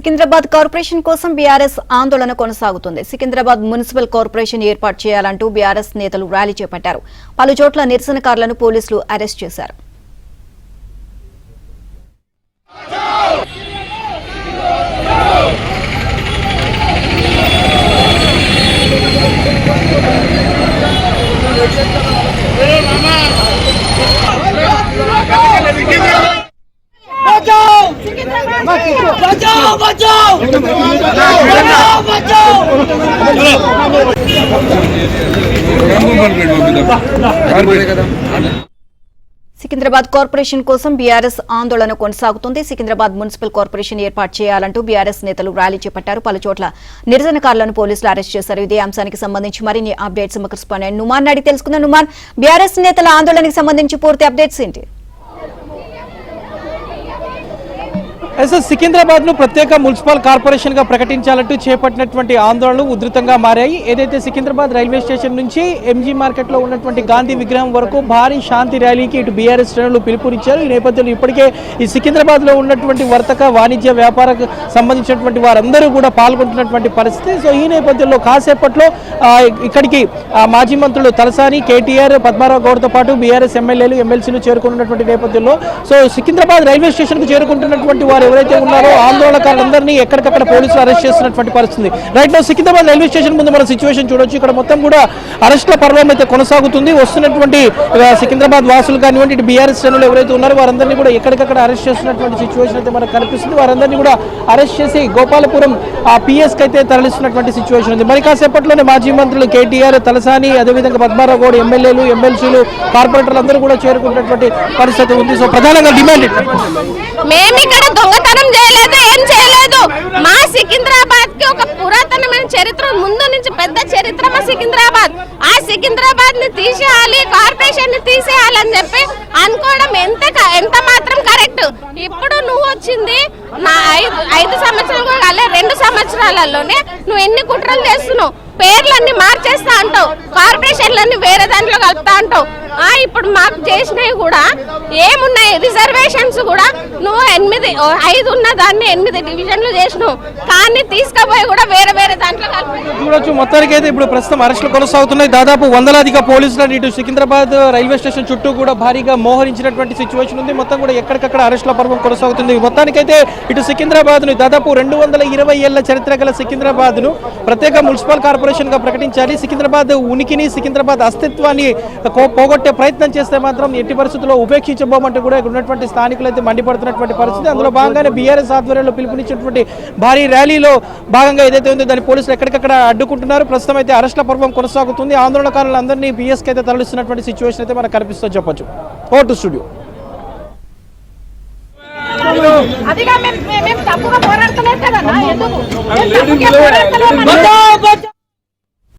Secunderabad corporation కోసం BRS ఆందోళన కొనసాగుతుంది. సికింద్రాబాద్ మున్సిపల్ కార్పొరేషన్ ఏర్పాటు చేయాలంటూ బీఆర్ఎస్ నేతలు ర్యాలీ చేపట్టారు. పలు చోట్ల నిరసనకారులను పోలీసులు అరెస్ట్ చేశారు. సికింద్రాబాద్ కార్పొరేషన్ కోసం బీఆర్ఎస్ ఆందోళన కొనసాగుతుంది. సికింద్రాబాద్ మున్సిపల్ కార్పొరేషన్ ఏర్పాటు చేయాలంటూ బీఆర్ఎస్ నేతలు ర్యాలీ చేపట్టారు. పలు చోట్ల నిరసనకారులను పోలీసులు అరెస్ట్ చేశారు. ఇదే అంశానికి సంబంధించి మరిన్ని అప్డేట్స్ మా కరెస్పాండెంట్ నుమాన్ అడిగి తెలుసుకుందాం. నుమాన్, బీఆర్ఎస్ నేతల ఆందోళనకు సంబంధించి పూర్తి అప్డేట్స్ ఏంటి? సికింద్రాబాద్ ను ప్రత్యేక మున్సిపల్ కార్పొరేషన్ గా ప్రకటించాలంటూ చేపట్టినటువంటి ఆందోళనలు ఉధృతంగా మారాయి. ఏదైతే సికింద్రాబాద్ రైల్వే స్టేషన్ నుంచి ఎంజీ మార్కెట్ లో ఉన్నటువంటి గాంధీ విగ్రహం వరకు భారీ శాంతి ర్యాలీకి ఇటు బీఆర్ఎస్ శ్రేణులు పిలుపునిచ్చారు. ఈ నేపథ్యంలో ఇప్పటికే ఈ సికింద్రాబాద్ లో ఉన్నటువంటి వర్తక వాణిజ్య వ్యాపార సంబంధించినటువంటి వారందరూ కూడా పాల్గొంటున్నటువంటి పరిస్థితి. సో ఈ నేపథ్యంలో కాసేపట్లో ఇక్కడికి మాజీ మంత్రులు తలసాని, కేటీఆర్, పద్మారావు గౌడ్తో పాటు బీఆర్ఎస్ ఎమ్మెల్యేలు, ఎమ్మెల్సీలు చేరుకున్నటువంటి నేపథ్యంలో సో సికింద్రాబాద్ రైల్వే స్టేషన్ కు చేరుకుంటున్నటువంటి వారు ఎవరైతే ఉన్నారో ఆందోళనకారులందరినీ ఎక్కడికక్కడ పోలీసులు అరెస్ట్ చేస్తున్నటువంటి పరిస్థితి. Right now Secunderabad railway station ముందు మన సిచ్యువేషన్ చూడొచ్చు. ఇక్కడ మొత్తం కూడా అరెస్టుల పర్వం అయితే కొనసాగుతుంది. వస్తున్నటువంటి సికింద్రాబాద్ వాసులు కానివ్వండి, ఇటు బీఆర్ఎస్ శ్రేణులు ఎవరైతే ఉన్నారో వారందరినీ కూడా ఎక్కడికక్కడ అరెస్ట్ చేస్తున్నటువంటి సిచ్యువేషన్ అయితే మనకు కనిపిస్తుంది. వారందరినీ కూడా అరెస్ట్ చేసి గోపాలపురం పిఎస్ కి అయితే తరలిస్తున్నటువంటి సిచ్యువేషన్ ఉంది. మరి కాసేపట్లోనే మాజీ మంత్రులు కేటీఆర్, తలసాని, అదేవిధంగా పద్మారావు గౌడ్, ఎమ్మెల్యేలు, ఎమ్మెల్సీలు, కార్పొరేటర్లు అందరూ కూడా చేరుకున్నటువంటి పరిస్థితి ఉంది. సో ప్రధానంగా డిమాండ్ దొంగతనం చేయలేదు, ఏం చేయలేదు. మా సికింద్రాబాద్ కి ఒక పురాతనమైన చరిత్ర, ముందు నుంచి పెద్ద చరిత్ర మా సికింద్రాబాద్. ఆ సికింద్రాబాద్ ని తీసేయాలి, కార్పొరేషన్ ని తీసేయాలి అని చెప్పి అనుకోవడం ఎంత మాత్రం కరెక్ట్. ఇప్పుడు నువ్వు వచ్చింది నా 5 సంవత్సరాలు కూడా కాలే, 2 సంవత్సరాలలోనే నువ్వు ఎన్ని కుట్రలు చేస్తున్నావు. పేర్లన్నీ మార్చేస్తా అంటావు, కార్పొరేషన్లన్నీ వేరే దాంట్లో కలుపుతా అంటావు. ఇప్పుడు మాకు చేసినవి కూడా ఏమున్నాయి, రిజర్వేషన్స్ కూడా నువ్వు 5 ఉన్న దాన్ని 8 డివిజన్లు చేసినావు, కానీ తీసుకుపోయి కూడా వేరే వేరే దాంట్లో చూడొచ్చు. మొత్తానికి అయితే ఇప్పుడు ప్రస్తుతం అరెస్టులు కొనసాగుతున్నాయి. దాదాపు వందలాదిగా పోలీసులు ఇటు సికింద్రాబాద్ రైల్వే స్టేషన్ చుట్టూ కూడా భారీగా మోహరించినటువంటి సిచ్యువేషన్ ఉంది. మొత్తం కూడా ఎక్కడికక్కడ అరెస్టుల పర్వం కొనసాగుతుంది. మొత్తానికైతే ఇటు సికింద్రాబాద్ ను దాదాపు 220 ఏళ్ల చరిత్ర గల సికింద్రాబాద్ ను ప్రత్యేక మున్సిపల్ కార్పొరేషన్ గా ప్రకటించాలి. సికింద్రాబాద్ ఉనికిని, సికింద్రాబాద్ అస్తిత్వాన్ని పోగొట్టే ప్రయత్నం చేస్తే మాత్రం ఎట్టి పరిస్థితుల్లో ఉపేక్షించబోమంటూ కూడా ఇక్కడ ఉన్నటువంటి స్థానికులు అయితే మండిపడుతున్నటువంటి పరిస్థితి. అందులో భాగంగానే బీఆర్ఎస్ ఆధ్వర్యంలో పిలుపునిచ్చినటువంటి భారీ ర్యాలీలో భాగంగా ఏదైతే ఉందో దాని పోలీసులు ఎక్కడికక్కడ అడ్డుకుంటున్నారు. ప్రస్తుతం అయితే అరెస్టుల పర్వం కొనసాగుతుంది. ఆందోళనకారులందరినీ బీఎస్కి అయితే తరలిస్తున్నటువంటి సిచ్యువేషన్ అయితే మనకు కనిపిస్తుందని చెప్పొచ్చు. Vote studio. అదిగా మేము తప్పుగా పోరాడతలేదు కదా, ఎందుకు